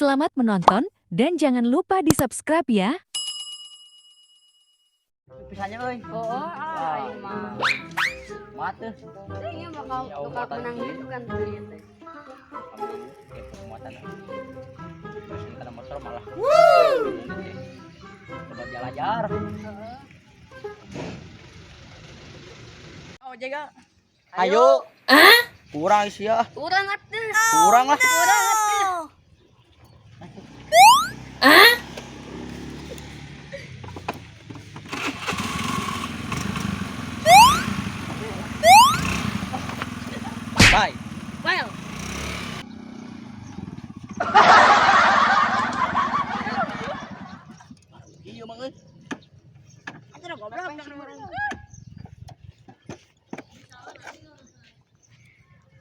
Selamat menonton dan jangan lupa di-subscribe ya. Pisahnya euy. Oo, ayo mah. Mat teh. Ini bakal menang gitu kan tadi teh. Muatan. Terus kana motor malah. Coba jalajar. Oh jaga. Ayo. Kurang sih ya. Kurang atuh. Kurang lah. Kurang atuh. Bye. Well, Iya mang euy. atuh goblok.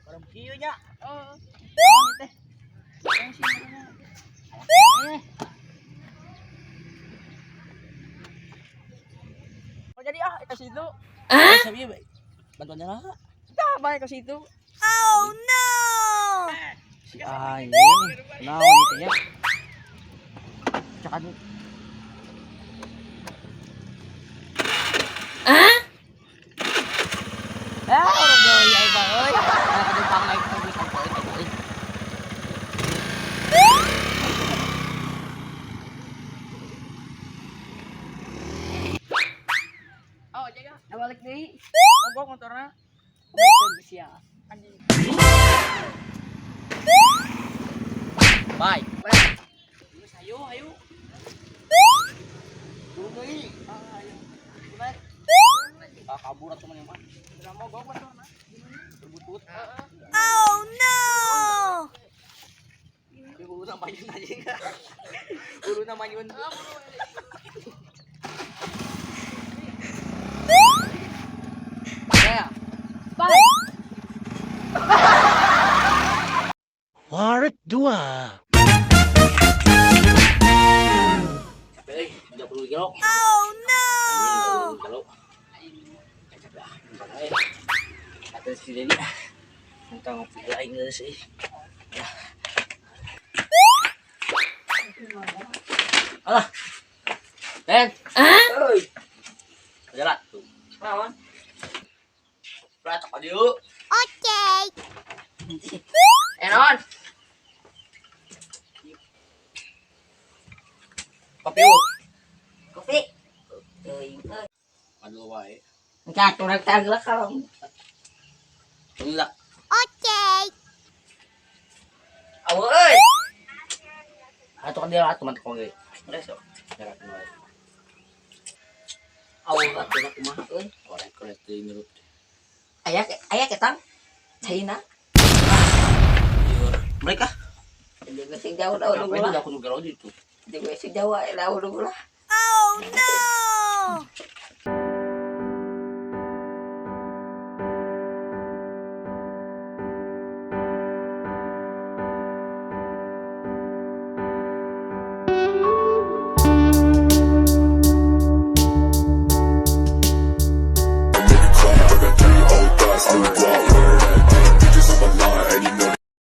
Barang kieu nya. Oh. Naon teh? Oh jadi ke situ. Sabi bantuan jalan. Dah baik ke situ. Si anjing. Naon itu nya? Cakan. Orang deui ai Bang euy. Ada penumpang naik ke sampai euy. Oh, jaga. Balik deui. Mogok motorna. Baik ke sia. Anjing. Bye. Terus ayo. Dulu deui. Ayo. Kabur atuh mah mah. Udah mogok motorna. Berbutut. Dia buru sama Yun aja. Buru nama Yun. Ya. Bye. Waret 2. Beli 30 kilo. Kilo. Ada sini nih. Kita ngopi lain sih. Ya. Alah. Ben. Oi. Jalan tuh. Naon? Pratok aja yuk. Enon. Kopi yuk. Kopi. Aduh wae. Enggak, kurang tanggal kalau. Enggak. Awo euy. Atau kan dia teman kau ge. Besok. Jalan mulai. Awo atuh kumaha euy. Orang kulit di menurut. Aya ketang. China. Mereka. Juga sing jauh dah udah Ngapain gula. udah aku juga itu. Juga sing jauh dah udah gula.